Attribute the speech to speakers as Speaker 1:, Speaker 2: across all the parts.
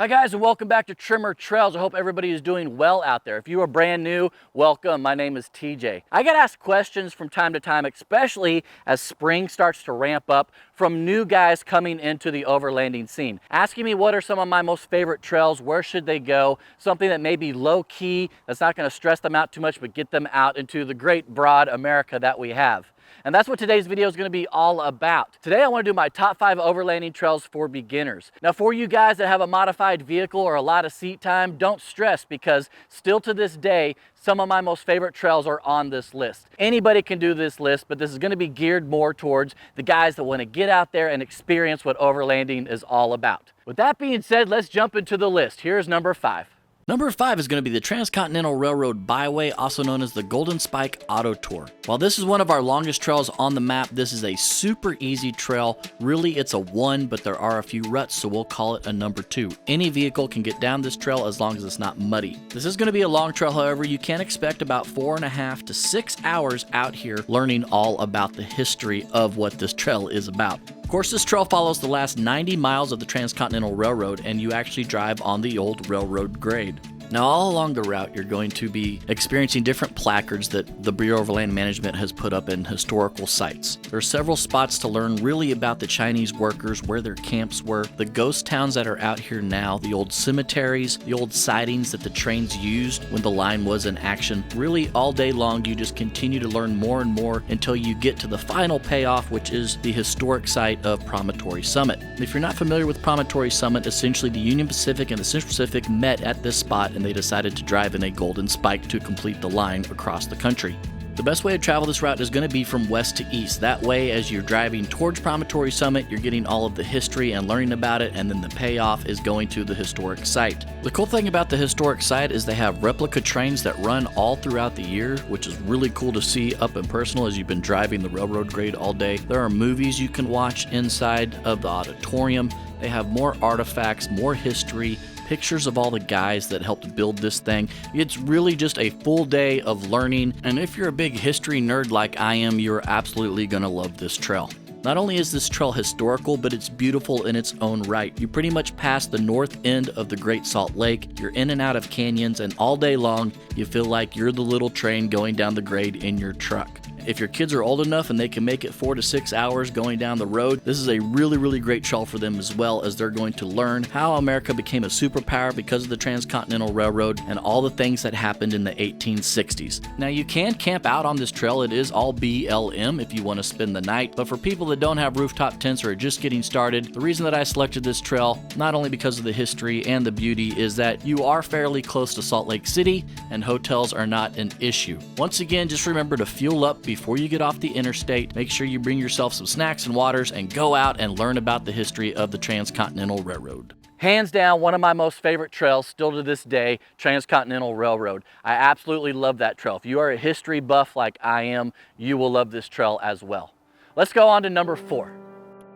Speaker 1: Hi guys, and welcome back to Tremor Trails. I hope everybody is doing well out there. If you are brand new, welcome. My name is TJ. I get asked questions from time to time, especially as spring starts to ramp up, from new guys coming into the overlanding scene, asking me what are some of my most favorite trails, where should they go, something that may be low key, that's not going to stress them out too much, but get them out into the great broad America that we have. And that's what today's video is going to be all about. Today I want to do my top 5 overlanding trails for beginners. Now for you guys that have a modified vehicle or a lot of seat time, don't stress, because still to this day, some of my most favorite trails are on this list. Anybody can do this list, but this is going to be geared more towards the guys that want to get out there and experience what overlanding is all about. With that being said, let's jump into the list. Here's number 5.
Speaker 2: Number 5 is going to be the Transcontinental Railroad Byway, also known as the Golden Spike Auto Tour. While this is one of our longest trails on the map, this is a super easy trail. Really, it's a 1, but there are a few ruts, so we'll call it a number 2. Any vehicle can get down this trail as long as it's not muddy. This is going to be a long trail, however. You can expect about 4.5 to 6 hours out here learning all about the history of what this trail is about. Of course, this trail follows the last 90 miles of the Transcontinental Railroad, and you actually drive on the old railroad grade. Now, all along the route, you're going to be experiencing different placards that the Bureau of Land Management has put up in historical sites. There are several spots to learn really about the Chinese workers, where their camps were, the ghost towns that are out here now, the old cemeteries, the old sidings that the trains used when the line was in action. Really, all day long, you just continue to learn more and more until you get to the final payoff, which is the historic site of Promontory Summit. If you're not familiar with Promontory Summit, essentially the Union Pacific and the Central Pacific met at this spot, and they decided to drive in a golden spike to complete the line across the country. The best way to travel this route is going to be from west to east. That way, as you're driving towards Promontory Summit, you're getting all of the history and learning about it, and then the payoff is going to the historic site. The cool thing about the historic site is they have replica trains that run all throughout the year, which is really cool to see up and personal as you've been driving the railroad grade all day. There are movies you can watch inside of the auditorium. They have more artifacts, more history, pictures of all the guys that helped build this thing. It's really just a full day of learning, and if you're a big history nerd like I am, you're absolutely gonna love this trail. Not only is this trail historical, but it's beautiful in its own right. You pretty much pass the north end of the Great Salt Lake, you're in and out of canyons, and all day long, you feel like you're the little train going down the grade in your truck. If your kids are old enough and they can make it 4 to 6 hours going down the road, this is a really great trail for them, as well as they're going to learn how America became a superpower because of the Transcontinental Railroad and all the things that happened in the 1860s. Now, you can camp out on this trail. It is all BLM if you want to spend the night, but for people that don't have rooftop tents or are just getting started, the reason that I selected this trail, not only because of the history and the beauty, is that you are fairly close to Salt Lake City and hotels are not an issue. Once again, just remember to fuel up before you get off the interstate. Make sure you bring yourself some snacks and waters and go out and learn about the history of the Transcontinental Railroad.
Speaker 1: Hands down, one of my most favorite trails still to this day, Transcontinental Railroad. I absolutely love that trail. If you are a history buff like I am, you will love this trail as well. Let's go on to number 4.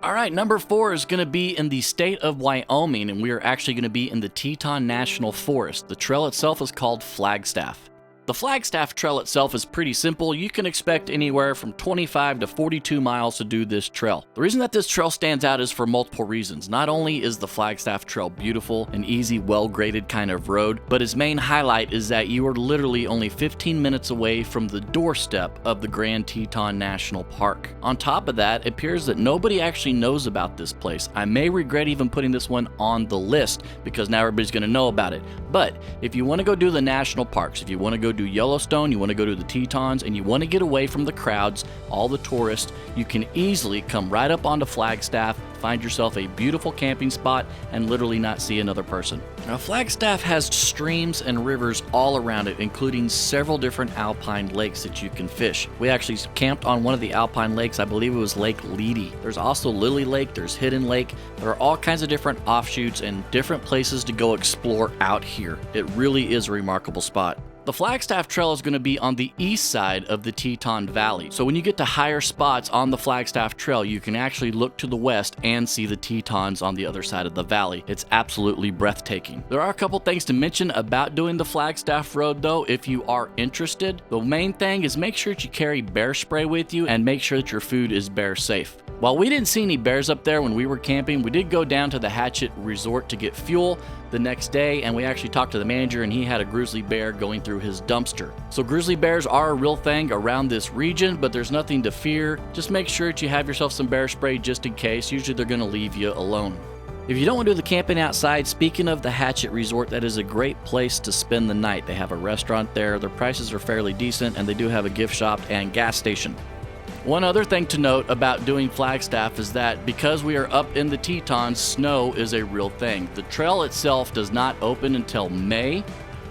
Speaker 2: All right, number 4 is going to be in the state of Wyoming, and we are actually going to be in the Teton National Forest. The trail itself is called Flagstaff. The Flagstaff Trail itself is pretty simple. You can expect anywhere from 25 to 42 miles to do this trail. The reason that this trail stands out is for multiple reasons. Not only is the Flagstaff Trail beautiful, an easy, well-graded kind of road, but its main highlight is that you are literally only 15 minutes away from the doorstep of the Grand Teton National Park. On top of that, it appears that nobody actually knows about this place. I may regret even putting this one on the list because now everybody's going to know about it. But if you want to go do the national parks, if you want to go do Yellowstone, you want to go to the Tetons, and you want to get away from the crowds, all the tourists, you can easily come right up onto Flagstaff, find yourself a beautiful camping spot, and literally not see another person. Now, Flagstaff has streams and rivers all around it, including several different alpine lakes that you can fish. We actually camped on one of the alpine lakes. I believe it was Lake Leedy. There's also Lily Lake, there's Hidden Lake. There are all kinds of different offshoots and different places to go explore out here. It really is a remarkable spot. The Flagstaff Trail is going to be on the east side of the Teton Valley. So when you get to higher spots on the Flagstaff Trail, you can actually look to the west and see the Tetons on the other side of the valley. It's absolutely breathtaking. There are a couple things to mention about doing the Flagstaff Road though, if you are interested. The main thing is make sure that you carry bear spray with you and make sure that your food is bear safe. While we didn't see any bears up there when we were camping, we did go down to the Hatchet Resort to get fuel the next day, and we actually talked to the manager, and he had a grizzly bear going through his dumpster. So grizzly bears are a real thing around this region, but there's nothing to fear. Just make sure that you have yourself some bear spray just in case. Usually they're going to leave you alone. If you don't want to do the camping outside, speaking of the Hatchet Resort, that is a great place to spend the night. They have a restaurant there, their prices are fairly decent, and they do have a gift shop and gas station. One other thing to note about doing Flagstaff is that because we are up in the Tetons, snow is a real thing. The trail itself does not open until May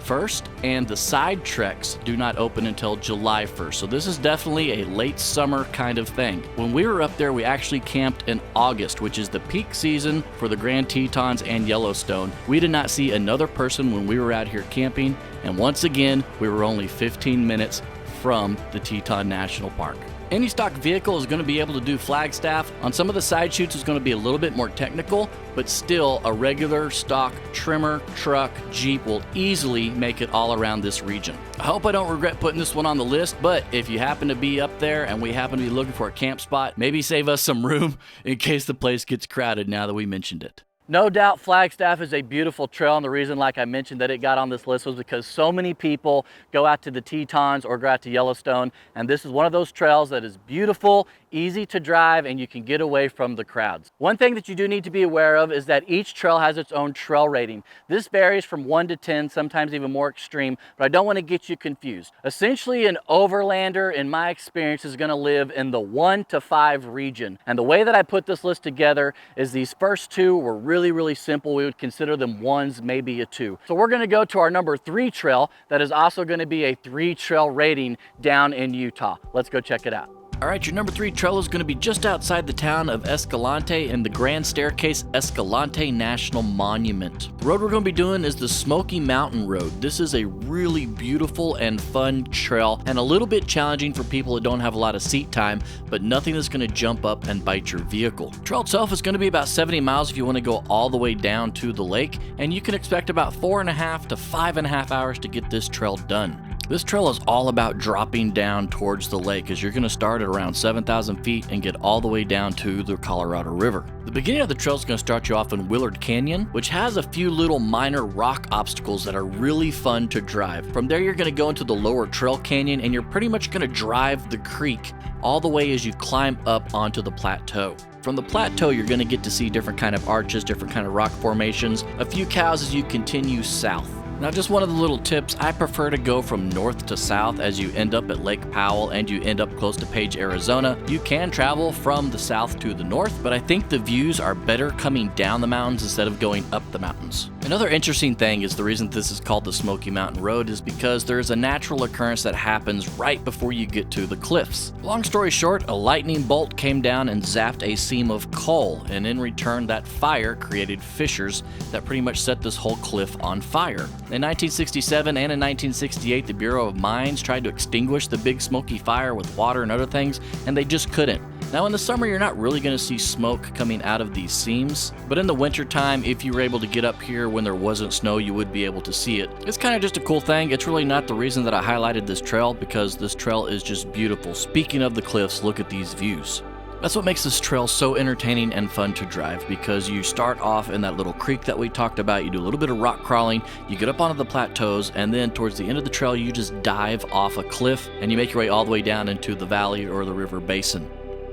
Speaker 2: 1st, and the side treks do not open until July 1st. So this is definitely a late summer kind of thing. When we were up there, we actually camped in August, which is the peak season for the Grand Tetons and Yellowstone. We did not see another person when we were out here camping, and once again, we were only 15 minutes from the Teton National Park. Any stock vehicle is going to be able to do Flagstaff. On some of the side chutes it's going to be a little bit more technical, but still a regular stock Tremor, truck, Jeep will easily make it all around this region. I hope I don't regret putting this one on the list, but if you happen to be up there and we happen to be looking for a camp spot, maybe save us some room in case the place gets crowded now that we mentioned it.
Speaker 1: No doubt Flagstaff is a beautiful trail, and the reason, like I mentioned, that it got on this list was because so many people go out to the Tetons or go out to Yellowstone, and this is one of those trails that is beautiful, easy to drive, and you can get away from the crowds. One thing that you do need to be aware of is that each trail has its own trail rating. This varies from 1 to 10, sometimes even more extreme, but I don't want to get you confused. Essentially, an overlander, in my experience, is going to live in the 1 to 5 region, and the way that I put this list together is these first two were really simple. We would consider them 1s, maybe a 2. So we're going to go to our number 3 trail that is also going to be a 3 trail rating down in Utah. Let's go check it out.
Speaker 2: All right, your number 3 trail is going to be just outside the town of Escalante in the Grand Staircase Escalante National Monument. The road we're going to be doing is the Smoky Mountain Road. This is a really beautiful and fun trail and a little bit challenging for people that don't have a lot of seat time, but nothing that's going to jump up and bite your vehicle. The trail itself is going to be about 70 miles if you want to go all the way down to the lake, and you can expect about 4.5 to 5.5 hours to get this trail done. This trail is all about dropping down towards the lake, as you're going to start at around 7,000 feet and get all the way down to the Colorado River. The beginning of the trail is going to start you off in Willard Canyon, which has a few little minor rock obstacles that are really fun to drive. From there, you're going to go into the lower Trail Canyon, and you're pretty much going to drive the creek all the way as you climb up onto the plateau. From the plateau, you're going to get to see different kind of arches, different kind of rock formations, a few cows as you continue south. Now, just one of the little tips, I prefer to go from north to south as you end up at Lake Powell and you end up close to Page, Arizona. You can travel from the south to the north, but I think the views are better coming down the mountains instead of going up the mountains. Another interesting thing is the reason this is called the Smoky Mountain Road is because there is a natural occurrence that happens right before you get to the cliffs. Long story short, a lightning bolt came down and zapped a seam of coal, and in return that fire created fissures that pretty much set this whole cliff on fire. In 1967 and in 1968, the Bureau of Mines tried to extinguish the Big Smoky fire with water and other things, and they just couldn't. Now in the summer, you're not really going to see smoke coming out of these seams, but in the wintertime, if you were able to get up here when there wasn't snow, you would be able to see it. It's kind of just a cool thing. It's really not the reason that I highlighted this trail, because this trail is just beautiful. Speaking of the cliffs, look at these views. That's what makes this trail so entertaining and fun to drive, because you start off in that little creek that we talked about, you do a little bit of rock crawling, you get up onto the plateaus, and then towards the end of the trail you just dive off a cliff and you make your way all the way down into the valley or the river basin.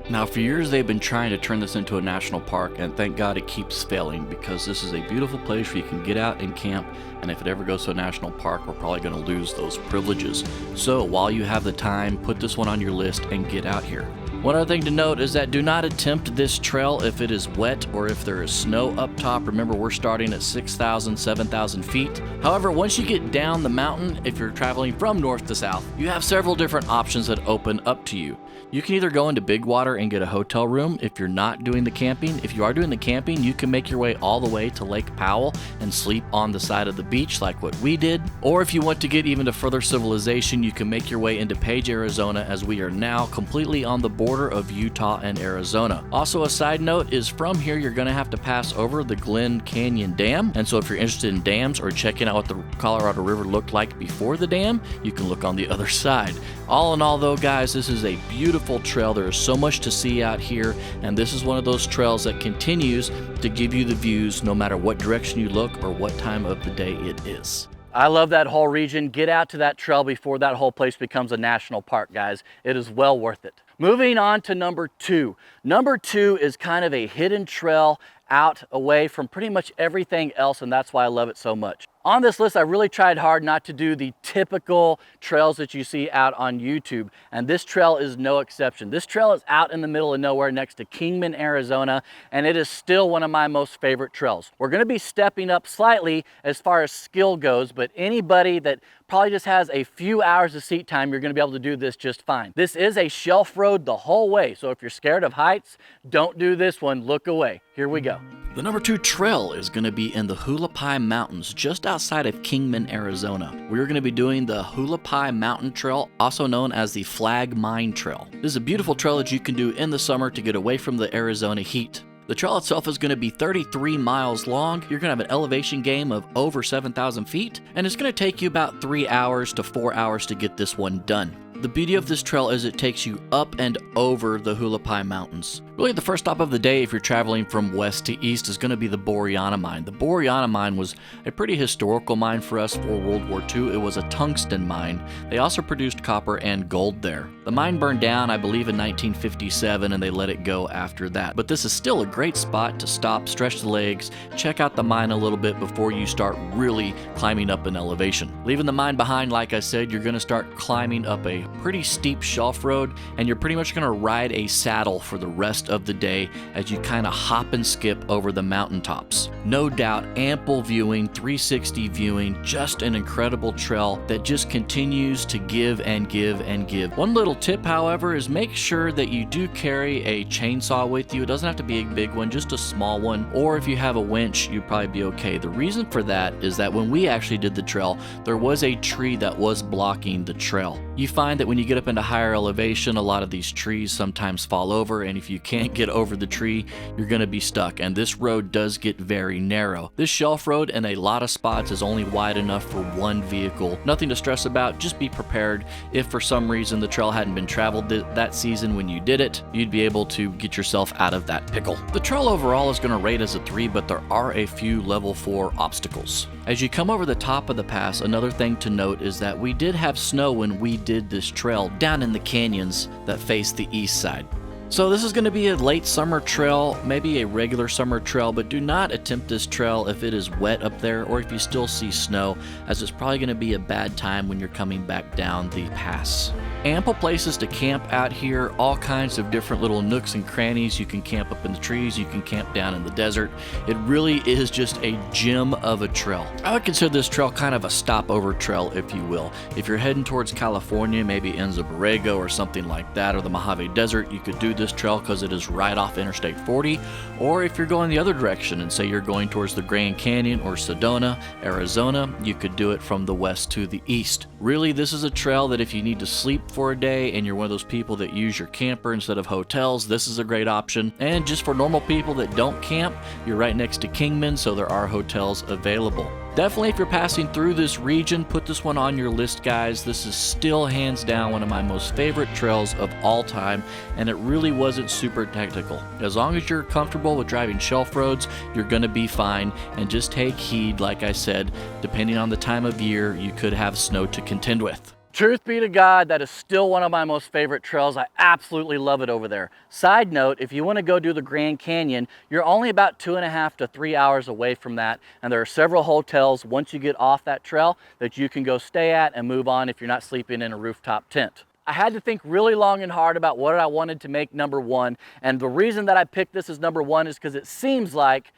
Speaker 2: Now, for years they've been trying to turn this into a national park, and thank God it keeps failing, because this is a beautiful place where you can get out and camp, and if it ever goes to a national park, we're probably going to lose those privileges. So while you have the time, put this one on your list and get out here. One other thing to note is that do not attempt this trail if it is wet or if there is snow up top. Remember, we're starting at 6,000, 7,000 feet. However, once you get down the mountain, if you're traveling from north to south, you have several different options that open up to you. You can either go into Big Water and get a hotel room if you're not doing the camping. If you are doing the camping, you can make your way all the way to Lake Powell and sleep on the side of the beach like what we did. Or if you want to get even to further civilization, you can make your way into Page, Arizona, as we are now completely on the border border of Utah and Arizona. Also, a side note is from here you're going to have to pass over the Glen Canyon Dam, and so if you're interested in dams or checking out what the Colorado River looked like before the dam, you can look on the other side. All in all though, guys, this is a beautiful trail. There is so much to see out here, and this is one of those trails that continues to give you the views no matter what direction you look or what time of the day it is.
Speaker 1: I love that whole region. Get out to that trail before that whole place becomes a national park, guys. It is well worth it. Moving on to number 2. Number 2 is kind of a hidden trail out away from pretty much everything else, and that's why I love it so much. On this list, I really tried hard not to do the typical trails that you see out on YouTube, and this trail is no exception. This trail is out in the middle of nowhere next to Kingman, Arizona, and it is still one of my most favorite trails. We're going to be stepping up slightly as far as skill goes, but anybody that probably just has a few hours of seat time, you're going to be able to do this just fine. This is a shelf road the whole way, so if you're scared of heights, don't do this one. Look away. Here we go.
Speaker 2: The number 2 trail is going to be in the Hualapai Mountains, just outside of Kingman, Arizona. We're going to be doing the Hualapai Mountain Trail, also known as the Flag Mine Trail. This is a beautiful trail that you can do in the summer to get away from the Arizona heat. The trail itself is going to be 33 miles long. You're going to have an elevation gain of over 7,000 feet, and it's going to take you about 3 hours to 4 hours to get this one done. The beauty of this trail is it takes you up and over the Hualapai Mountains. Really, the first stop of the day if you're traveling from west to east is going to be the Boreana Mine. The Boreana Mine was a pretty historical mine for us for World War II. It was a tungsten mine. They also produced copper and gold there. The mine burned down, I believe, in 1957, and they let it go after that. But this is still a great spot to stop, stretch the legs, check out the mine a little bit before you start really climbing up in elevation. Leaving the mine behind, like I said, you're going to start climbing up a pretty steep shelf road, and you're pretty much going to ride a saddle for the rest of the day as you kind of hop and skip over the mountaintops. No doubt, ample viewing, 360 viewing, just an incredible trail that just continues to give and give and give. One little tip, however, is make sure that you do carry a chainsaw with you. It doesn't have to be a big one, just a small one, or if you have a winch, you'd probably be okay. The reason for that is that when we actually did the trail, there was a tree that was blocking the trail. You find that when you get up into higher elevation, a lot of these trees sometimes fall over, and if you can't get over the tree, you're going to be stuck, and this road does get very narrow. This shelf road in a lot of spots is only wide enough for one vehicle. Nothing to stress about, just be prepared. If for some reason the trail hadn't been traveled that season when you did it, you'd be able to get yourself out of that pickle. The trail overall is going to rate as a 3, but there are a few level 4 obstacles. As you come over the top of the pass, another thing to note is that we did have snow when we did this trail down in the canyons that face the east side. So this is going to be a late summer trail, maybe a regular summer trail, but do not attempt this trail if it is wet up there or if you still see snow, as it's probably going to be a bad time when you're coming back down the pass. Ample places to camp out here, all kinds of different little nooks and crannies. You can camp up in the trees, you can camp down in the desert. It really is just a gem of a trail. I would consider this trail kind of a stopover trail, if you will. If you're heading towards California, maybe Enzo Borrego or something like that, or the Mojave Desert, you could do this trail because it is right off Interstate 40. Or if you're going the other direction and say you're going towards the Grand Canyon or Sedona, Arizona, you could do it from the west to the east. Really, this is a trail that if you need to sleep for a day and you're one of those people that use your camper instead of hotels, this is a great option. And just for normal people that don't camp, you're right next to Kingman, so there are hotels available. Definitely, if you're passing through this region, put this one on your list, guys. This is still hands down one of my most favorite trails of all time, and it really wasn't super technical. As long as you're comfortable with driving shelf roads, you're going to be fine, and just take heed, like I said, depending on the time of year, you could have snow to contend with.
Speaker 1: Truth be to God, that is still one of my most favorite trails. I absolutely love it over there. Side note, if you want to go do the Grand Canyon, you're only about 2.5 to 3 hours away from that, and there are several hotels once you get off that trail that you can go stay at and move on if you're not sleeping in a rooftop tent. I had to think really long and hard about what I wanted to make number 1, and the reason that I picked this as number 1 is because it seems like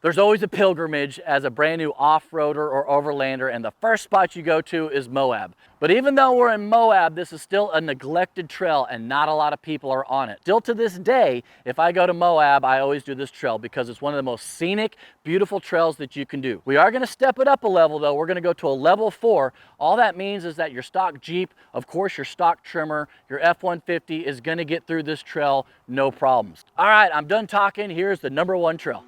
Speaker 1: There's always a pilgrimage as a brand new off-roader or overlander, and the first spot you go to is Moab. But even though we're in Moab, this is still a neglected trail and not a lot of people are on it. Still to this day, if I go to Moab, I always do this trail because it's one of the most scenic, beautiful trails that you can do. We are gonna step it up a level though. We're gonna go to a level 4. All that means is that your stock Jeep, of course your stock Tremor, your F-150 is gonna get through this trail no problems. All right, I'm done talking. Here's the number 1 trail.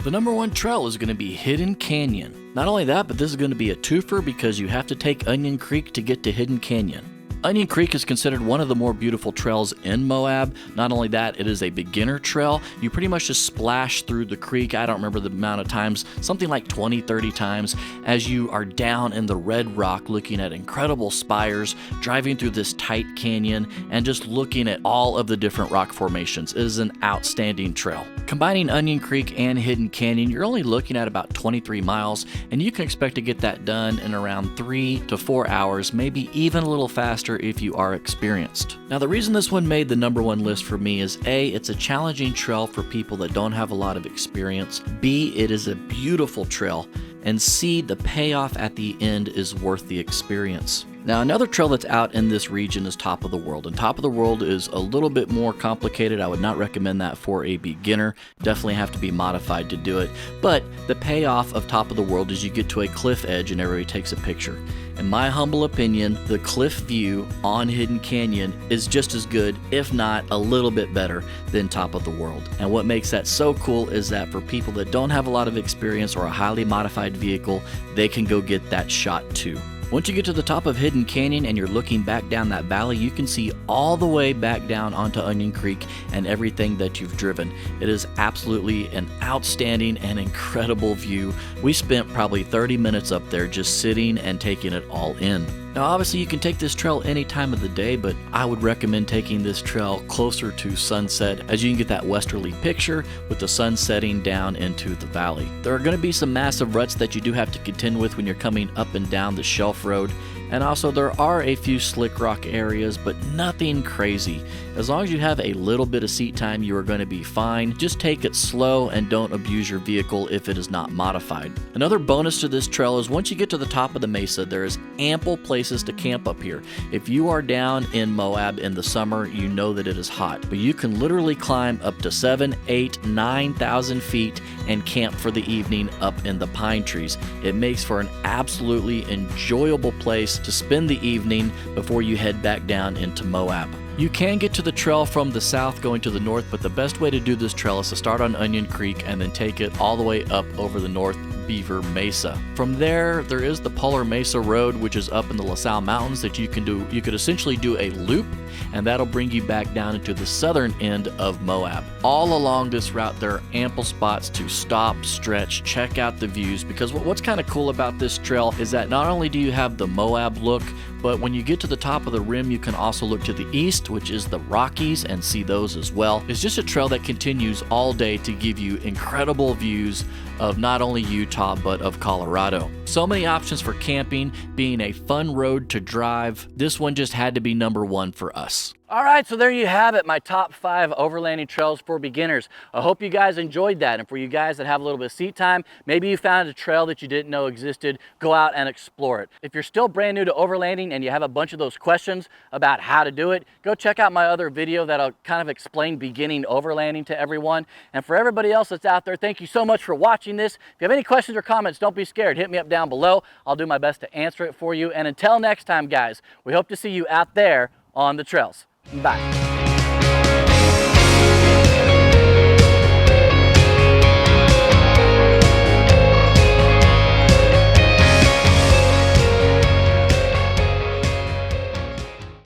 Speaker 2: The number 1 trail is going to be Hidden Canyon. Not only that, but this is going to be a twofer because you have to take Onion Creek to get to Hidden Canyon. Onion Creek is considered one of the more beautiful trails in Moab. Not only that, it is a beginner trail. You pretty much just splash through the creek. I don't remember the amount of times, something like 20, 30 times, as you are down in the red rock looking at incredible spires, driving through this tight canyon, and just looking at all of the different rock formations. It is an outstanding trail. Combining Onion Creek and Hidden Canyon, you're only looking at about 23 miles, and you can expect to get that done in around 3 to 4 hours, maybe even a little faster if you are experienced. Now, the reason this one made the number 1 list for me is A, it's a challenging trail for people that don't have a lot of experience. B, it is a beautiful trail. And C, the payoff at the end is worth the experience. Now, another trail that's out in this region is Top of the World, and Top of the World is a little bit more complicated. I would not recommend that for a beginner. Definitely have to be modified to do it. But the payoff of Top of the World is you get to a cliff edge and everybody takes a picture. In my humble opinion, the cliff view on Hidden Canyon is just as good, if not a little bit better, than Top of the World. And what makes that so cool is that for people that don't have a lot of experience or a highly modified vehicle, they can go get that shot too. Once you get to the top of Hidden Canyon and you're looking back down that valley, you can see all the way back down onto Onion Creek and everything that you've driven. It is absolutely an outstanding and incredible view. We spent probably 30 minutes up there just sitting and taking it all in. Now, obviously you can take this trail any time of the day, but I would recommend taking this trail closer to sunset as you can get that westerly picture with the sun setting down into the valley. There are going to be some massive ruts that you do have to contend with when you're coming up and down the shelf road. And also there are a few slick rock areas, but nothing crazy. As long as you have a little bit of seat time, you are going to be fine. Just take it slow and don't abuse your vehicle if it is not modified. Another bonus to this trail is once you get to the top of the mesa, there is ample places to camp up here. If you are down in Moab in the summer, you know that it is hot, but you can literally climb up to 7, 8, 9,000 feet and camp for the evening up in the pine trees. It makes for an absolutely enjoyable place to spend the evening before you head back down into Moab. You can get to the trail from the south going to the north, but the best way to do this trail is to start on Onion Creek and then take it all the way up over the North Beaver Mesa. From there is the Polar Mesa Road, which is up in the La Salle Mountains that you can do. You could essentially do a loop, and that'll bring you back down into the southern end of Moab. All along this route, there are ample spots to stop, stretch, check out the views, because what's kind of cool about this trail is that not only do you have the Moab look, but when you get to the top of the rim, you can also look to the east, which is the Rockies, and see those as well. It's just a trail that continues all day to give you incredible views of not only Utah, but of Colorado. So many options for camping, being a fun road to drive. This one just had to be number 1 for us.
Speaker 1: All right, so there you have it, my top 5 overlanding trails for beginners. I hope you guys enjoyed that. And for you guys that have a little bit of seat time, maybe you found a trail that you didn't know existed, go out and explore it. If you're still brand new to overlanding and you have a bunch of those questions about how to do it, go check out my other video that'll kind of explain beginning overlanding to everyone. And for everybody else that's out there, thank you so much for watching this. If you have any questions or comments, don't be scared. Hit me up down below. I'll do my best to answer it for you. And until next time, guys, we hope to see you out there on the trails. Bye.